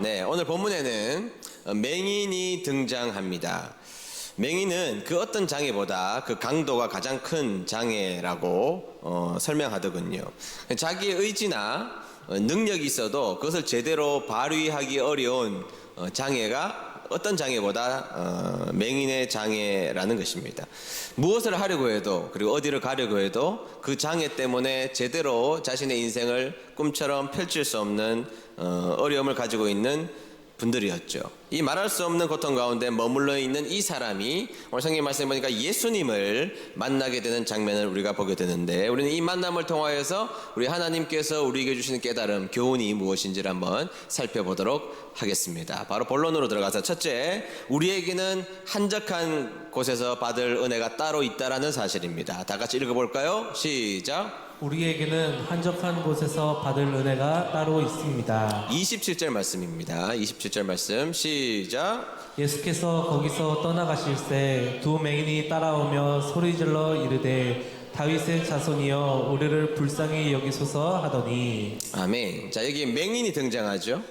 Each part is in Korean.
네, 오늘 본문에는 맹인이 등장합니다. 맹인은 그 어떤 장애보다 그 강도가 가장 큰 장애라고 설명하더군요. 자기의 의지나 능력이 있어도 그것을 제대로 발휘하기 어려운 장애가 어떤 장애보다 맹인의 장애라는 것입니다. 무엇을 하려고 해도, 그리고 어디를 가려고 해도 그 장애 때문에 제대로 자신의 인생을 꿈처럼 펼칠 수 없는 어려움을 가지고 있는 분들이었죠. 이 말할 수 없는 고통 가운데 머물러 있는 이 사람이 오늘 성경 말씀에 보니까 예수님을 만나게 되는 장면을 우리가 보게 되는데, 우리는 이 만남을 통하여서 우리 하나님께서 우리에게 주시는 깨달음, 교훈이 무엇인지를 한번 살펴보도록 하겠습니다. 바로 본론으로 들어가서, 첫째, 우리에게는 한적한 곳에서 받을 은혜가 따로 있다라는 사실입니다. 다 같이 읽어볼까요? 시작. 우리에게는 한적한 곳에서 받을 은혜가 따로 있습니다. 27절 말씀입니다. 27절 말씀 시작. 예수께서 거기서 떠나가실새 두 맹인이 따라오며 소리질러 이르되 다윗의 자손이여 우리를 불쌍히 여기소서 하더니. 아멘. 자, 여기 맹인이 등장하죠.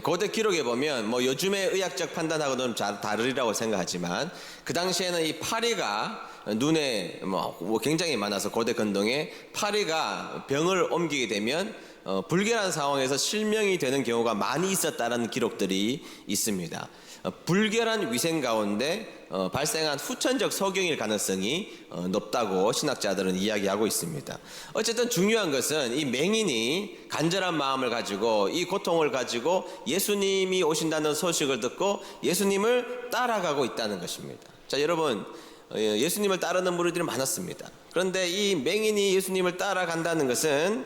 고대 기록에 보면 요즘의 의학적 판단하고는 좀 다르리라고 생각하지만, 그 당시에는 이 파리가 눈에 굉장히 많아서 고대 건동에 파리가 병을 옮기게 되면 불결한 상황에서 실명이 되는 경우가 많이 있었다는 기록들이 있습니다. 불결한 위생 가운데 발생한 후천적 소경일 가능성이 높다고 신학자들은 이야기하고 있습니다. 어쨌든 중요한 것은 이 맹인이 간절한 마음을 가지고 이 고통을 가지고 예수님이 오신다는 소식을 듣고 예수님을 따라가고 있다는 것입니다. 자, 여러분, 예수님을 따르는 무리들이 많았습니다. 그런데 이 맹인이 예수님을 따라간다는 것은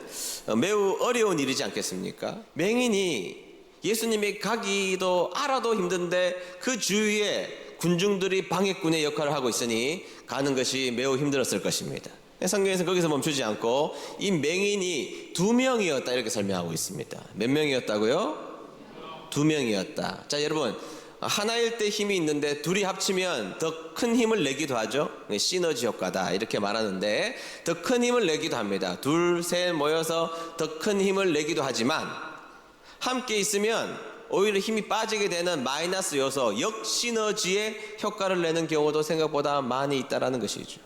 매우 어려운 일이지 않겠습니까? 맹인이 예수님이 가기도 알아도 힘든데 그 주위에 군중들이 방해꾼의 역할을 하고 있으니 가는 것이 매우 힘들었을 것입니다. 성경에서 거기서 멈추지 않고 이 맹인이 2명이었다 이렇게 설명하고 있습니다. 몇 명이었다고요? 2명이었다. 자, 여러분, 하나일 때 힘이 있는데 둘이 합치면 더 큰 힘을 내기도 하죠. 시너지 효과다 이렇게 말하는데, 더 큰 힘을 내기도 합니다. 둘, 셋 모여서 더 큰 힘을 내기도 하지만, 함께 있으면 오히려 힘이 빠지게 되는 마이너스 요소, 역시너지의 효과를 내는 경우도 생각보다 많이 있다는 것이죠.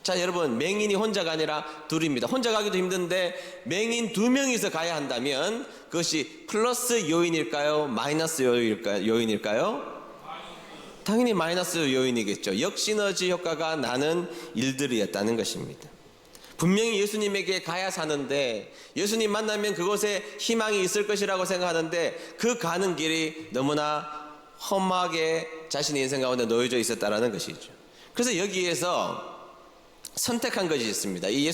자, 여러분, 맹인이 혼자가 아니라 둘입니다. 혼자 가기도 힘든데 맹인 2명이서 가야 한다면 그것이 플러스 요인일까요? 마이너스 요인일까요? 당연히 마이너스 요인이겠죠. 역시너지 효과가 나는 일들이었다는 것입니다. 분명히 예수님에게 가야 사는데, 예수님 만나면 그곳에 희망이 있을 것이라고 생각하는데 그 가는 길이 너무나 험하게 자신의 인생 가운데 놓여져 있었다는 것이죠. 그래서 여기에서 선택한 것이 있습니다. 이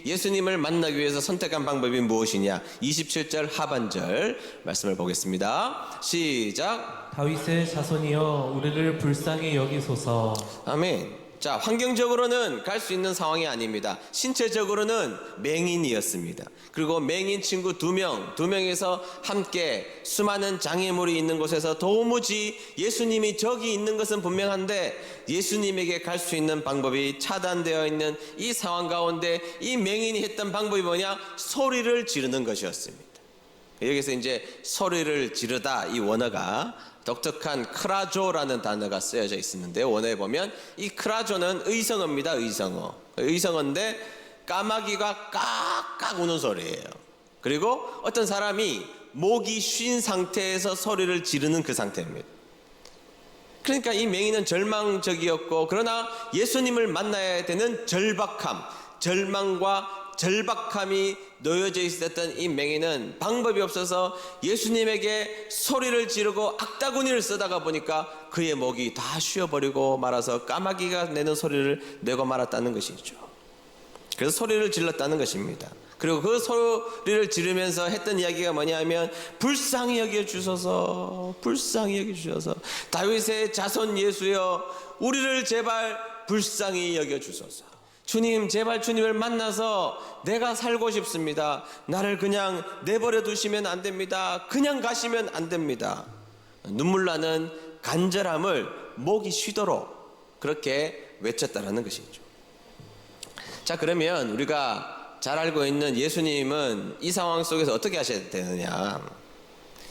예수님을 만나기 위해서 선택한 방법이 무엇이냐? 27절 하반절 말씀을 보겠습니다. 시작. 다윗의 자손이여 우리를 불쌍히 여기소서. 아멘. 자, 환경적으로는 갈 수 있는 상황이 아닙니다. 신체적으로는 맹인이었습니다. 그리고 맹인 친구 2명에서 함께 수많은 장애물이 있는 곳에서 도무지 예수님이 저기 있는 것은 분명한데 예수님에게 갈 수 있는 방법이 차단되어 있는 이 상황 가운데 이 맹인이 했던 방법이 뭐냐? 소리를 지르는 것이었습니다. 여기서 이제 소리를 지르다, 이 원어가 독특한 크라조라는 단어가 쓰여져 있었는데, 원어에 보면 이 크라조는 의성어입니다. 의성어인데 까마귀가 깍깍 우는 소리예요. 그리고 어떤 사람이 목이 쉰 상태에서 소리를 지르는 그 상태입니다. 그러니까 이 맹인은 절망적이었고, 그러나 예수님을 만나야 되는 절망과 절박함이 놓여져 있었던 이 맹인은 방법이 없어서 예수님에게 소리를 지르고 악다구니를 쓰다가 보니까 그의 목이 다 쉬어버리고 말아서 까마귀가 내는 소리를 내고 말았다는 것이죠. 그래서 소리를 질렀다는 것입니다. 그리고 그 소리를 지르면서 했던 이야기가 뭐냐면, 불쌍히 여겨주소서, 불쌍히 여겨주셔서 다윗의 자손 예수여 우리를 제발 불쌍히 여겨주소서. 주님, 제발 주님을 만나서 내가 살고 싶습니다. 나를 그냥 내버려 두시면 안 됩니다. 그냥 가시면 안 됩니다. 눈물 나는 간절함을 목이 쉬도록 그렇게 외쳤다라는 것이죠. 자, 그러면 우리가 잘 알고 있는 예수님은 이 상황 속에서 어떻게 하셔야 되느냐?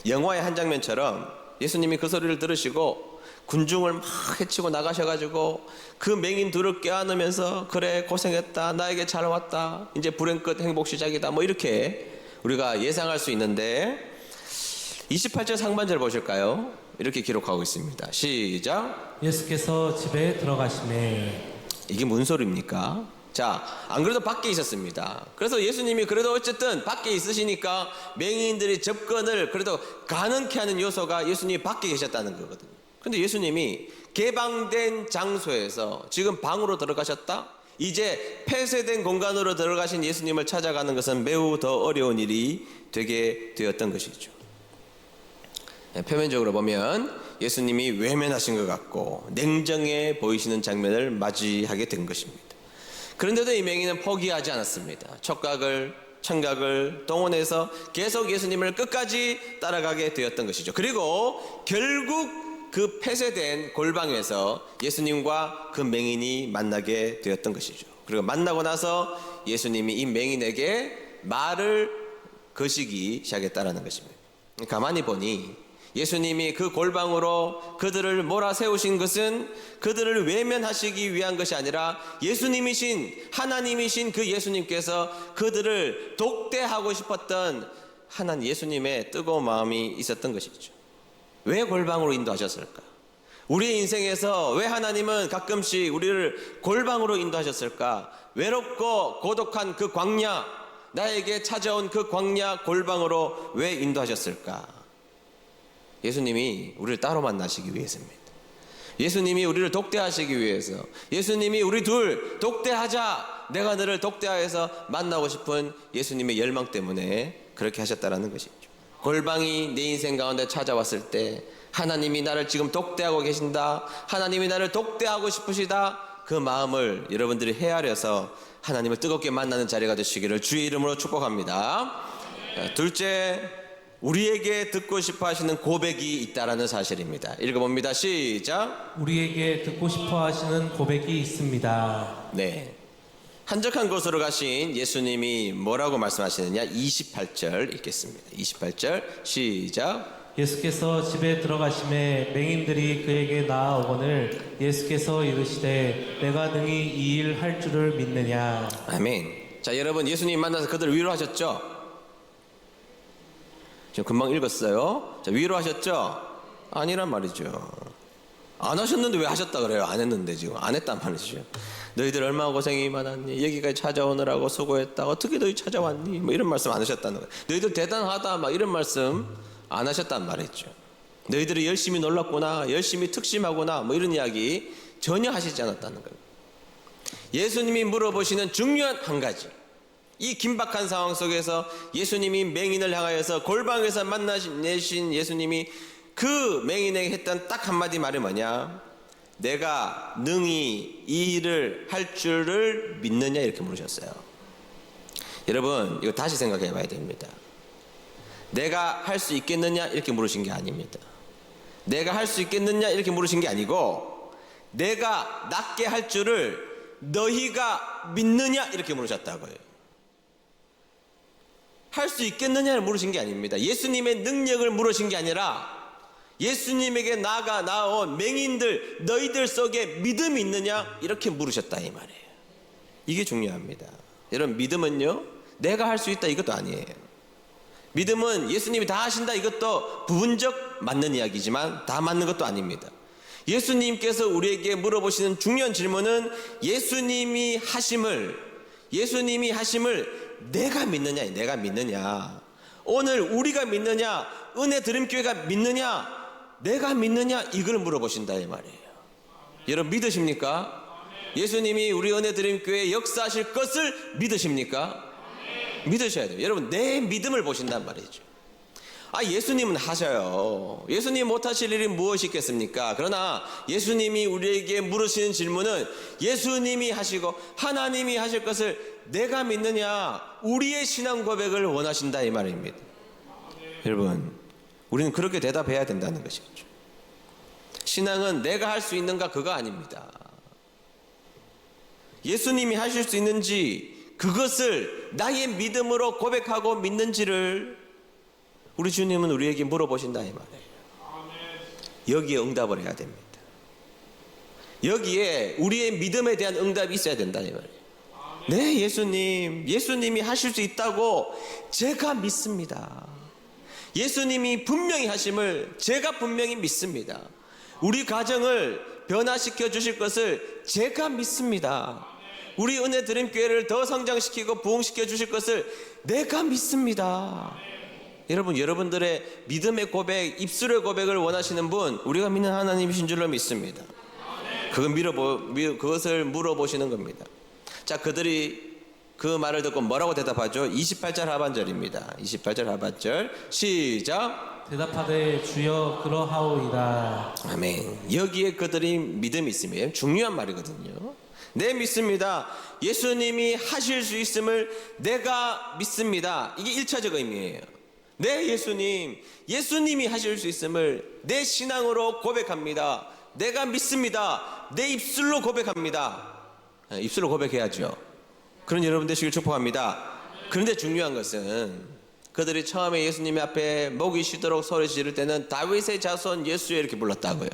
영화의 한 장면처럼 예수님이 그 소리를 들으시고 군중을 막 해치고 나가셔가지고 그 맹인 둘을 껴안으면서 그래 고생했다, 나에게 잘 왔다, 이제 불행 끝 행복 시작이다, 뭐 이렇게 우리가 예상할 수 있는데 28절 상반절 보실까요? 이렇게 기록하고 있습니다. 시작. 예수께서 집에 들어가시매. 이게 무슨 소리입니까? 자, 안 그래도 밖에 있었습니다. 그래서 예수님이 그래도 어쨌든 밖에 있으시니까 맹인들이 접근을 그래도 가능케 하는 요소가 예수님이 밖에 계셨다는 거거든요. 근데 예수님이 개방된 장소에서 지금 방으로 들어가셨다? 이제 폐쇄된 공간으로 들어가신 예수님을 찾아가는 것은 매우 더 어려운 일이 되게 되었던 것이죠. 표면적으로 보면 예수님이 외면하신 것 같고 냉정해 보이시는 장면을 맞이하게 된 것입니다. 그런데도 이 맹인은 포기하지 않았습니다. 촉각을, 청각을 동원해서 계속 예수님을 끝까지 따라가게 되었던 것이죠. 그리고 결국 그 폐쇄된 골방에서 예수님과 그 맹인이 만나게 되었던 것이죠. 그리고 만나고 나서 예수님이 이 맹인에게 말을 거시기 시작했다는 것입니다. 가만히 보니 예수님이 그 골방으로 그들을 몰아세우신 것은 그들을 외면하시기 위한 것이 아니라 예수님이신, 하나님이신 그 예수님께서 그들을 독대하고 싶었던 하나님 예수님의 뜨거운 마음이 있었던 것이죠. 왜 골방으로 인도하셨을까? 우리의 인생에서 왜 하나님은 가끔씩 우리를 골방으로 인도하셨을까? 외롭고 고독한 그 광야, 나에게 찾아온 그 광야 골방으로 왜 인도하셨을까? 예수님이 우리를 따로 만나시기 위해서입니다. 예수님이 우리를 독대하시기 위해서, 예수님이 우리 둘 독대하자, 내가 너를 독대하여서 만나고 싶은 예수님의 열망 때문에 그렇게 하셨다는 것이죠. 골방이 내 인생 가운데 찾아왔을 때 하나님이 나를 지금 독대하고 계신다, 하나님이 나를 독대하고 싶으시다, 그 마음을 여러분들이 헤아려서 하나님을 뜨겁게 만나는 자리가 되시기를 주의 이름으로 축복합니다. 둘째, 우리에게 듣고 싶어 하시는 고백이 있다라는 사실입니다. 읽어봅니다. 시작. 우리에게 듣고 싶어 하시는 고백이 있습니다. 네. 한적한 곳으로 가신 예수님이 뭐라고 말씀하시느냐? 28절 읽겠습니다. 28절 시작. 예수께서 집에 들어가심에 맹인들이 그에게 나아오거늘 예수께서 이르시되 내가 능히 이 일 할 줄을 믿느냐. 아멘. 자, 여러분, 예수님 만나서 그들을 위로하셨죠? 지금 금방 읽었어요. 자, 위로하셨죠? 아니란 말이죠. 안 하셨는데 왜 하셨다 그래요? 안 했는데 지금 안 했단 말이죠. 너희들 얼마나 고생이 많았니? 여기까지 찾아오느라고 수고했다. 어떻게 너희 찾아왔니? 뭐 이런 말씀 안 하셨다는 거예요. 너희들 대단하다 막 이런 말씀 안 하셨단 말이죠. 너희들이 열심히 놀랐구나, 열심히 특심하구나, 뭐 이런 이야기 전혀 하시지 않았다는 거예요. 예수님이 물어보시는 중요한 한 가지, 이 긴박한 상황 속에서 예수님이 맹인을 향하여서 골방에서 만나신 예수님이 그 맹인에게 했던 딱 한마디 말이 뭐냐? 내가 능히 이 일을 할 줄을 믿느냐? 이렇게 물으셨어요. 여러분, 이거 다시 생각해 봐야 됩니다. 내가 할 수 있겠느냐? 이렇게 물으신 게 아닙니다. 내가 할 수 있겠느냐? 이렇게 물으신 게 아니고 내가 낫게 할 줄을 너희가 믿느냐? 이렇게 물으셨다고요. 할 수 있겠느냐를 물으신 게 아닙니다. 예수님의 능력을 물으신 게 아니라 예수님에게 나온 맹인들, 너희들 속에 믿음이 있느냐? 이렇게 물으셨다 이 말이에요. 이게 중요합니다. 여러분, 믿음은요, 내가 할 수 있다 이것도 아니에요. 믿음은 예수님이 다 하신다 이것도 부분적 맞는 이야기지만 다 맞는 것도 아닙니다. 예수님께서 우리에게 물어보시는 중요한 질문은 예수님이 하심을 내가 믿느냐, 내가 믿느냐. 오늘 우리가 믿느냐, 은혜 드림교회가 믿느냐, 내가 믿느냐, 이걸 물어보신다 이 말이에요. 여러분, 믿으십니까? 예수님이 우리 은혜 드림교회에 역사하실 것을 믿으십니까? 믿으셔야 돼요. 여러분, 내 믿음을 보신단 말이죠. 예수님은 하셔요. 예수님 못하실 일이 무엇이 있겠습니까? 그러나 예수님이 우리에게 물으시는 질문은 예수님이 하시고 하나님이 하실 것을 내가 믿느냐, 우리의 신앙 고백을 원하신다 이 말입니다. 여러분, 우리는 그렇게 대답해야 된다는 것이죠. 신앙은 내가 할 수 있는가 그거 아닙니다. 예수님이 하실 수 있는지 그것을 나의 믿음으로 고백하고 믿는지를 우리 주님은 우리에게 물어보신다 이 말이에요. 여기에 응답을 해야 됩니다. 여기에 우리의 믿음에 대한 응답이 있어야 된다 이 말이에요. 네, 예수님이 하실 수 있다고 제가 믿습니다. 예수님이 분명히 하심을 제가 분명히 믿습니다. 우리 가정을 변화시켜 주실 것을 제가 믿습니다. 우리 은혜 드림 교회를 더 성장시키고 부흥시켜 주실 것을 내가 믿습니다. 여러분, 여러분들의 믿음의 고백, 입술의 고백을 원하시는 분, 우리가 믿는 하나님이신 줄로 믿습니다. 그것을 물어보시는 겁니다. 자, 그들이 그 말을 듣고 뭐라고 대답하죠? 28절 하반절입니다. 28절 하반절 시작. 대답하되 주여 그러하오이다. 아멘. 여기에 그들이 믿음이 있으면 예수님이란 말이거든요. 네, 믿습니다. 예수님이 하실 수 있음을 내가 믿습니다. 이게 1차적 의미예요. 네, 예수님이 하실 수 있음을 내 신앙으로 고백합니다. 내가 믿습니다. 내 입술로 고백합니다. 입술로 고백해야죠. 그런 여러분 되시길 축복합니다. 그런데 중요한 것은 그들이 처음에 예수님 앞에 목이 쉬도록 소리 지를 때는 다윗의 자손 예수여 이렇게 불렀다고요.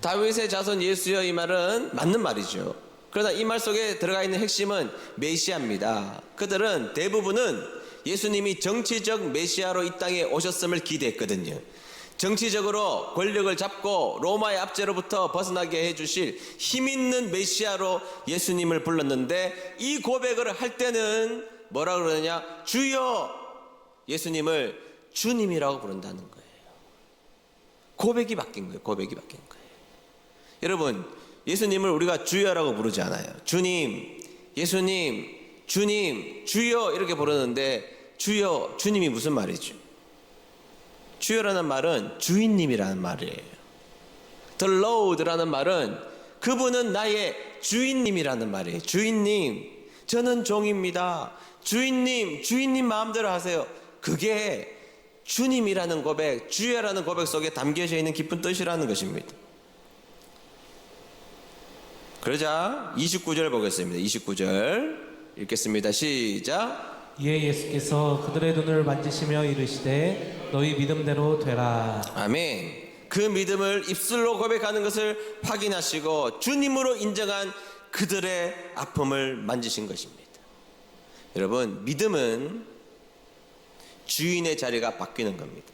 다윗의 자손 예수여 이 말은 맞는 말이죠. 그러나 이 말 속에 들어가 있는 핵심은 메시아입니다. 그들은 대부분은 예수님이 정치적 메시아로 이 땅에 오셨음을 기대했거든요. 정치적으로 권력을 잡고 로마의 압제로부터 벗어나게 해주실 힘있는 메시아로 예수님을 불렀는데, 이 고백을 할 때는 뭐라 그러느냐? 주여, 예수님을 주님이라고 부른다는 거예요. 고백이 바뀐 거예요. 여러분, 예수님을 우리가 주여라고 부르지 않아요. 주님, 예수님, 주님, 주여 이렇게 부르는데, 주여, 주님이 무슨 말이죠? 주여라는 말은 주인님이라는 말이에요. The Lord라는 말은 그분은 나의 주인님이라는 말이에요. 주인님, 저는 종입니다. 주인님 마음대로 하세요. 그게 주님이라는 고백, 주여라는 고백 속에 담겨져 있는 깊은 뜻이라는 것입니다. 그러자 29절 보겠습니다. 29절 읽겠습니다. 시작. 이에 예수께서 그들의 눈을 만지시며 이르시되 너희 믿음대로 되라. 아멘. 그 믿음을 입술로 고백하는 것을 확인하시고 주님으로 인정한 그들의 아픔을 만지신 것입니다. 여러분, 믿음은 주인의 자리가 바뀌는 겁니다.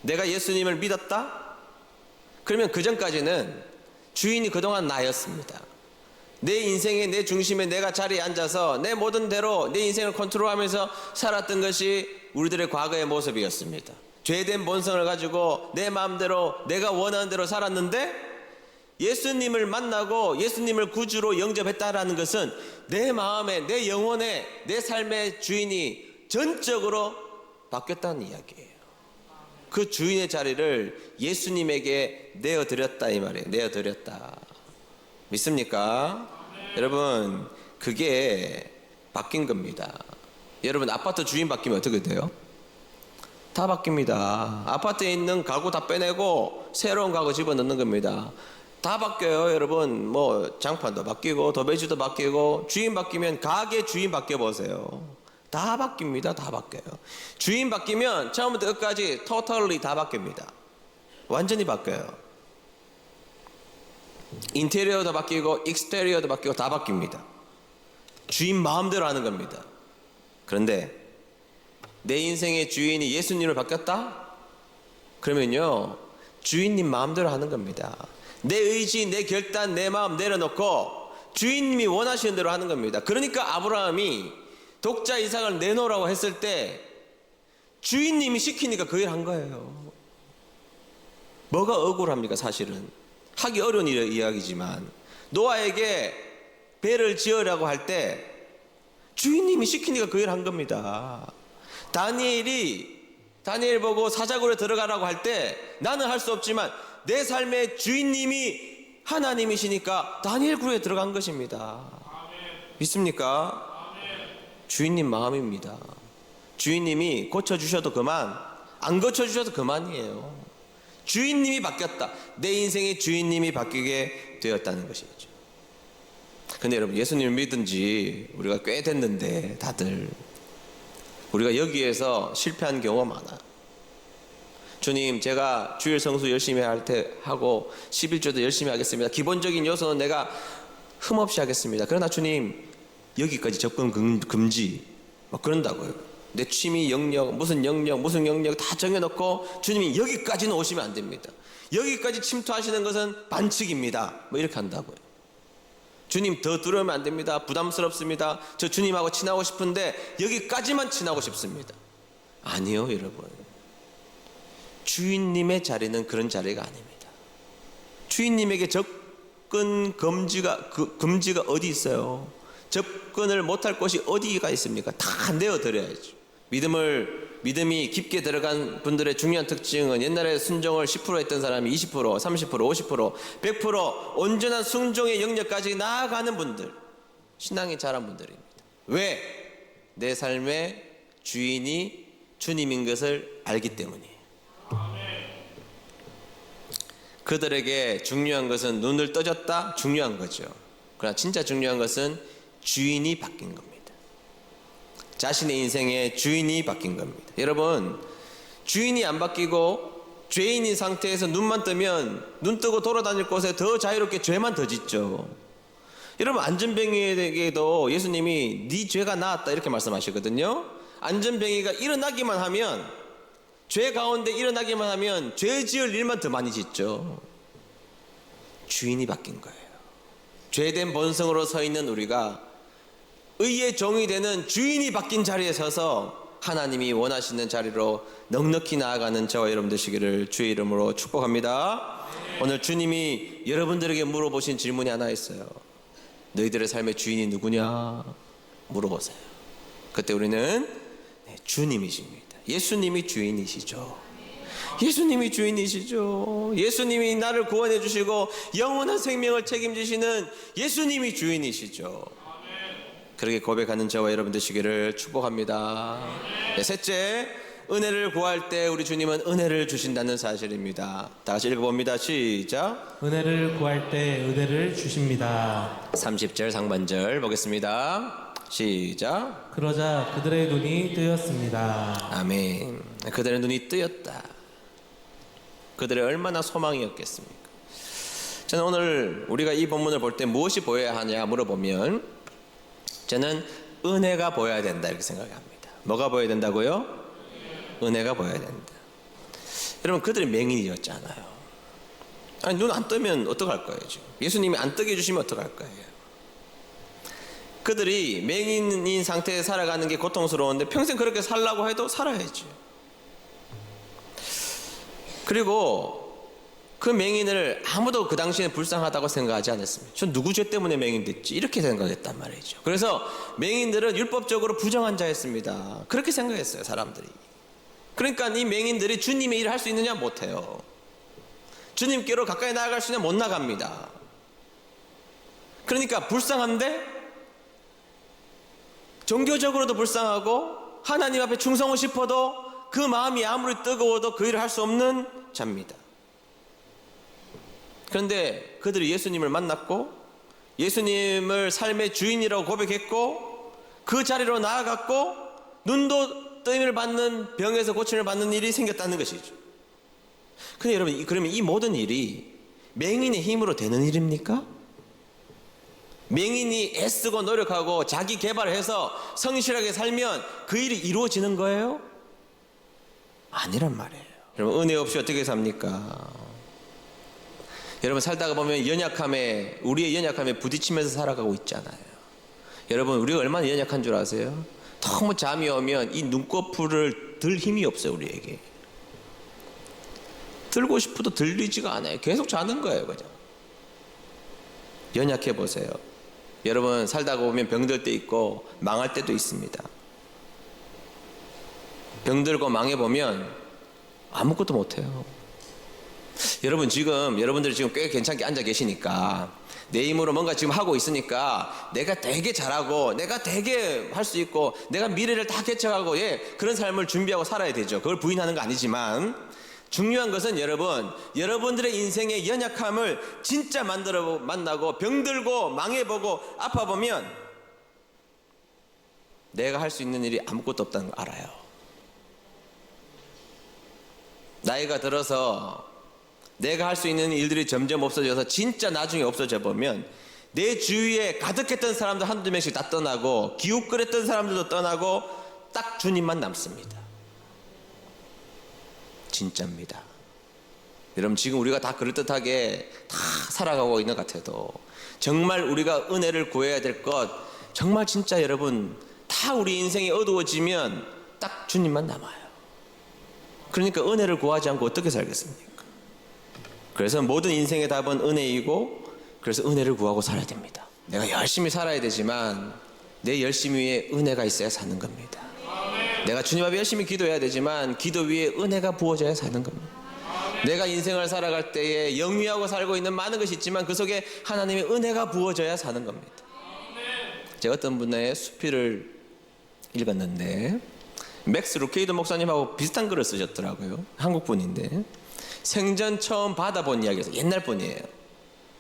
내가 예수님을 믿었다? 그러면 그 전까지는 주인이 그동안 나였습니다. 내 인생의 내 중심에 내가 자리에 앉아서 내 모든 대로 내 인생을 컨트롤하면서 살았던 것이 우리들의 과거의 모습이었습니다. 죄된 본성을 가지고 내 마음대로 내가 원하는 대로 살았는데, 예수님을 만나고 예수님을 구주로 영접했다라는 것은 내 마음에, 내 영혼에, 내 삶의 주인이 전적으로 바뀌었다는 이야기예요. 그 주인의 자리를 예수님에게 내어드렸다 이 말이에요. 내어드렸다. 믿습니까? 여러분, 그게 바뀐 겁니다. 여러분, 아파트 주인 바뀌면 어떻게 돼요? 다 바뀝니다. 아파트에 있는 가구 다 빼내고 새로운 가구 집어넣는 겁니다. 다 바뀌어요. 여러분, 뭐 장판도 바뀌고 도배지도 바뀌고, 주인 바뀌면 가게 주인 바뀌어 보세요. 다 바뀝니다. 다 바뀌어요. 주인 바뀌면 처음부터 끝까지 totally 다 바뀝니다. 완전히 바뀌어요. 인테리어도 바뀌고 익스테리어도 바뀌고 다 바뀝니다. 주인 마음대로 하는 겁니다. 그런데 내 인생의 주인이 예수님을 바뀌었다? 그러면요, 주인님 마음대로 하는 겁니다. 내 의지, 내 결단, 내 마음 내려놓고 주인님이 원하시는 대로 하는 겁니다. 그러니까 아브라함이 독자 이삭을 내놓으라고 했을 때 주인님이 시키니까 그 일 한 거예요. 뭐가 억울합니까? 사실은 하기 어려운 이야기지만, 노아에게 배를 지으라고 할 때 주인님이 시키니까 그 일 한 겁니다. 다니엘 보고 사자굴에 들어가라고 할 때 나는 할 수 없지만 내 삶의 주인님이 하나님이시니까 다니엘 굴에 들어간 것입니다. 믿습니까? 주인님 마음입니다. 주인님이 고쳐주셔도 그만, 안 고쳐주셔도 그만이에요. 주인님이 바뀌었다. 내 인생의 주인님이 바뀌게 되었다는 것이죠. 근데 여러분, 예수님을 믿은 지 우리가 꽤 됐는데 다들 우리가 여기에서 실패한 경우가 많아요. 주님, 제가 주일 성수 열심히 하고 11조도 열심히 하겠습니다. 기본적인 요소는 내가 흠없이 하겠습니다. 그러나 주님, 여기까지 접근 금지 막 그런다고요. 내 취미 영역, 무슨 영역 다 정해놓고 주님이 여기까지는 오시면 안 됩니다. 여기까지 침투하시는 것은 반칙입니다. 뭐 이렇게 한다고요. 주님, 더 들어오면 안 됩니다. 부담스럽습니다. 저 주님하고 친하고 싶은데 여기까지만 친하고 싶습니다. 아니요, 여러분. 주인님의 자리는 그런 자리가 아닙니다. 주인님에게 접근 금지가 어디 있어요? 접근을 못할 곳이 어디가 있습니까? 다 내어드려야죠. 믿음이 깊게 들어간 분들의 중요한 특징은 옛날에 순종을 10% 했던 사람이 20%, 30%, 50%, 100% 온전한 순종의 영역까지 나아가는 분들, 신앙이 자란 분들입니다. 왜? 내 삶의 주인이 주님인 것을 알기 때문이에요. 그들에게 중요한 것은 눈을 떠졌다? 중요한 거죠. 그러나 진짜 중요한 것은 주인이 바뀐 겁니다. 자신의 인생의 주인이 바뀐 겁니다. 여러분, 주인이 안 바뀌고 죄인인 상태에서 눈만 뜨면 눈 뜨고 돌아다닐 곳에 더 자유롭게 죄만 더 짓죠. 여러분, 안전뱅이에게도 예수님이 네 죄가 나았다 이렇게 말씀하시거든요. 안전뱅이가 일어나기만 하면, 죄 가운데 일어나기만 하면 죄 지을 일만 더 많이 짓죠. 주인이 바뀐 거예요. 죄된 본성으로 서 있는 우리가 의의 종이 되는 주인이 바뀐 자리에 서서 하나님이 원하시는 자리로 넉넉히 나아가는 저와 여러분 되시기를 주의 이름으로 축복합니다. 오늘 주님이 여러분들에게 물어보신 질문이 하나 있어요. 너희들의 삶의 주인이 누구냐? 물어보세요. 그때 우리는 주님이십니다. 예수님이 주인이시죠. 예수님이 주인이시죠. 예수님이 나를 구원해 주시고 영원한 생명을 책임지시는 예수님이 주인이시죠. 그렇게 고백하는 저와 여러분 되시기를 축복합니다. 네, 셋째, 은혜를 구할 때 우리 주님은 은혜를 주신다는 사실입니다. 다 같이 읽어봅니다. 시작. 은혜를 구할 때 은혜를 주십니다. 30절 상반절 보겠습니다. 시작. 그러자 그들의 눈이 뜨였습니다. 아멘. 그들의 눈이 뜨였다. 그들의 얼마나 소망이었겠습니까? 저는 오늘 우리가 이 본문을 볼 때 무엇이 보여야 하냐 물어보면 저는 은혜가 보여야 된다 이렇게 생각합니다. 뭐가 보여야 된다고요? 은혜가 보여야 된다. 여러분, 그들이 맹인이었잖아요. 아니, 눈 안 뜨면 어떡할 거예요? 지금 예수님이 안 뜨게 해주시면 어떡할 거예요? 그들이 맹인인 상태에 살아가는 게 고통스러운데 평생 그렇게 살라고 해도 살아야죠. 그리고 그 맹인을 아무도 그 당시에 불쌍하다고 생각하지 않았습니다. 전 누구 죄 때문에 맹인 됐지? 이렇게 생각했단 말이죠. 그래서 맹인들은 율법적으로 부정한 자였습니다. 그렇게 생각했어요, 사람들이. 그러니까 이 맹인들이 주님의 일을 할 수 있느냐? 못해요. 주님께로 가까이 나아갈 수 있느냐? 못 나갑니다. 그러니까 불쌍한데 종교적으로도 불쌍하고 하나님 앞에 충성하고 싶어도 그 마음이 아무리 뜨거워도 그 일을 할 수 없는 자입니다. 그런데 그들이 예수님을 만났고 예수님을 삶의 주인이라고 고백했고 그 자리로 나아갔고 눈도 뜨임을 받는, 병에서 고침을 받는 일이 생겼다는 것이죠. 근데 여러분, 그러면 이 모든 일이 맹인의 힘으로 되는 일입니까? 맹인이 애쓰고 노력하고 자기 개발해서 성실하게 살면 그 일이 이루어지는 거예요? 아니란 말이에요. 여러분, 은혜 없이 어떻게 삽니까? 여러분, 살다가 보면 우리의 연약함에 부딪히면서 살아가고 있잖아요. 여러분, 우리가 얼마나 연약한 줄 아세요? 너무 잠이 오면 이 눈꺼풀을 들 힘이 없어요, 우리에게. 들고 싶어도 들리지가 않아요. 계속 자는 거예요, 그냥. 연약해 보세요. 여러분, 살다가 보면 병들 때 있고 망할 때도 있습니다. 병들고 망해보면 아무것도 못해요. 여러분들이 지금 꽤 괜찮게 앉아 계시니까 내 힘으로 뭔가 지금 하고 있으니까 내가 되게 잘하고 내가 되게 할 수 있고 내가 미래를 다 개척하고 그런 삶을 준비하고 살아야 되죠. 그걸 부인하는 거 아니지만 중요한 것은 여러분들의 인생의 연약함을 진짜 만나고 병들고 망해보고 아파보면 내가 할 수 있는 일이 아무것도 없다는 걸 알아요. 나이가 들어서 내가 할 수 있는 일들이 점점 없어져서 진짜 나중에 없어져 보면 내 주위에 가득했던 사람들 한두 명씩 다 떠나고 기웃거렸던 사람들도 떠나고 딱 주님만 남습니다. 진짜입니다. 여러분, 지금 우리가 다 그럴듯하게 다 살아가고 있는 것 같아도 정말 우리가 은혜를 구해야 될 것, 정말 진짜 여러분 다 우리 인생이 어두워지면 딱 주님만 남아요. 그러니까 은혜를 구하지 않고 어떻게 살겠습니까? 그래서 모든 인생의 답은 은혜이고, 그래서 은혜를 구하고 살아야 됩니다. 내가 열심히 살아야 되지만 내 열심 위에 은혜가 있어야 사는 겁니다. 내가 주님 앞에 열심히 기도해야 되지만 기도 위에 은혜가 부어져야 사는 겁니다. 내가 인생을 살아갈 때에 영위하고 살고 있는 많은 것이 있지만 그 속에 하나님의 은혜가 부어져야 사는 겁니다. 제가 어떤 분의 수필을 읽었는데 맥스 루케이더 목사님하고 비슷한 글을 쓰셨더라고요. 한국 분인데 생전 처음 바다 본 이야기에서 옛날 분이에요.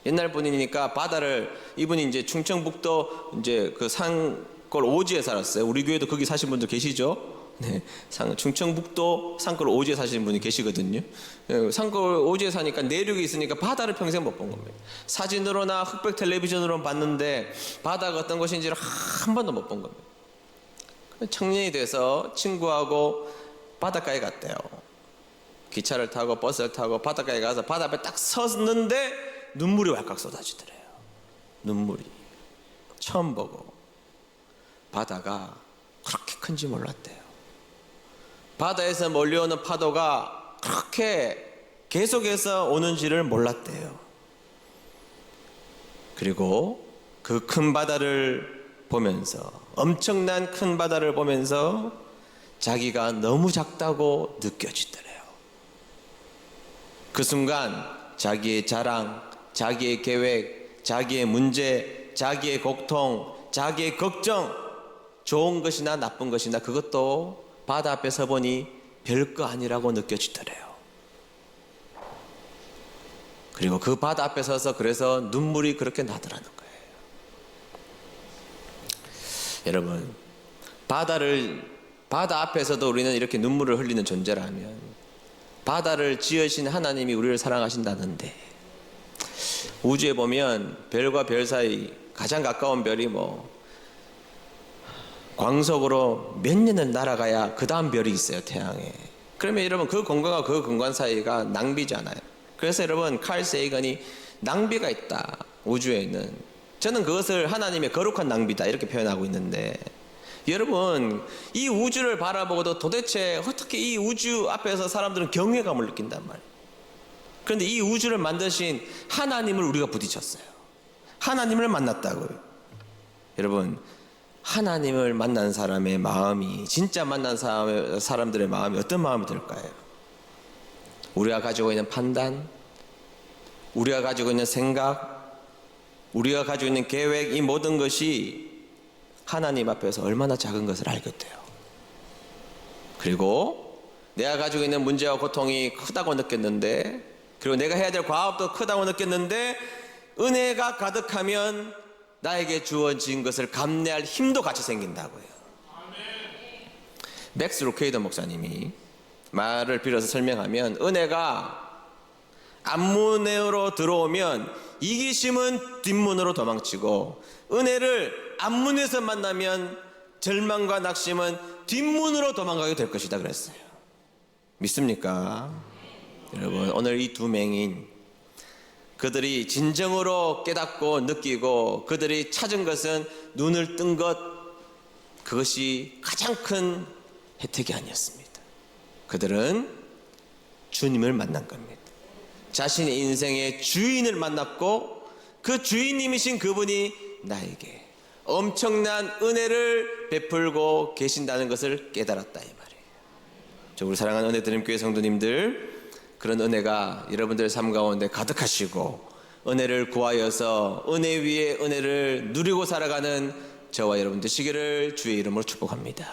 옛날 분이니까 바다를, 이분이 이제 충청북도 이제 그 산골 오지에 살았어요. 우리 교회도 거기 사신 분들 계시죠? 네, 충청북도 산골 오지에 사시는 분이 계시거든요. 산골 오지에 사니까 내륙에 있으니까 바다를 평생 못 본 겁니다. 사진으로나 흑백 텔레비전으로 봤는데 바다가 어떤 곳인지를 한 번도 못 본 겁니다. 청년이 돼서 친구하고 바닷가에 갔대요. 기차를 타고 버스를 타고 바닷가에 가서 바다 앞에 딱 섰는데 눈물이 왈칵 쏟아지더래요. 눈물이. 처음 보고 바다가 그렇게 큰지 몰랐대요. 바다에서 몰려오는 파도가 그렇게 계속해서 오는지를 몰랐대요. 그리고 그 큰 바다를 보면서, 엄청난 큰 바다를 보면서 자기가 너무 작다고 느껴지더래요. 그 순간 자기의 자랑, 자기의 계획, 자기의 문제, 자기의 고통, 자기의 걱정, 좋은 것이나 나쁜 것이나 그것도 바다 앞에 서보니 별거 아니라고 느껴지더래요. 그리고 그 바다 앞에 서서 그래서 눈물이 그렇게 나더라는 거예요. 여러분, 바다 앞에서도 우리는 이렇게 눈물을 흘리는 존재라면 바다를 지으신 하나님이 우리를 사랑하신다는데, 우주에 보면 별과 별 사이 가장 가까운 별이 광속으로 몇 년을 날아가야 그 다음 별이 있어요, 태양에. 그러면 여러분 그 공간과 그 공간 사이가 낭비잖아요. 그래서 여러분 칼 세이건이 낭비가 있다, 우주에는. 저는 그것을 하나님의 거룩한 낭비다 이렇게 표현하고 있는데, 여러분 이 우주를 바라보고도 도대체 어떻게 이 우주 앞에서 사람들은 경외감을 느낀단 말이에요. 그런데 이 우주를 만드신 하나님을 우리가 부딪혔어요. 하나님을 만났다고요. 여러분, 하나님을 만난 사람의 마음이, 진짜 만난 사람들의 마음이 어떤 마음이 들까요? 우리가 가지고 있는 판단, 우리가 가지고 있는 생각, 우리가 가지고 있는 계획, 이 모든 것이 하나님 앞에서 얼마나 작은 것을 알겠대요. 그리고 내가 가지고 있는 문제와 고통이 크다고 느꼈는데, 그리고 내가 해야 될 과업도 크다고 느꼈는데, 은혜가 가득하면 나에게 주어진 것을 감내할 힘도 같이 생긴다고요. 맥스 루케이더 목사님이 말을 빌어서 설명하면, 은혜가 앞문으로 들어오면 이기심은 뒷문으로 도망치고, 은혜를 앞문에서 만나면 절망과 낙심은 뒷문으로 도망가게 될 것이다 그랬어요. 믿습니까? 여러분, 오늘 이 두 맹인, 그들이 진정으로 깨닫고 느끼고 그들이 찾은 것은 눈을 뜬 것, 그것이 가장 큰 혜택이 아니었습니다. 그들은 주님을 만난 겁니다. 자신의 인생의 주인을 만났고 그 주인님이신 그분이 나에게 엄청난 은혜를 베풀고 계신다는 것을 깨달았다, 이 말이에요. 우리 사랑하는 은혜드림교회 성도님들, 그런 은혜가 여러분들의 삶 가운데 가득하시고 은혜를 구하여서 은혜 위에 은혜를 누리고 살아가는 저와 여러분 되시기를 주의 이름으로 축복합니다.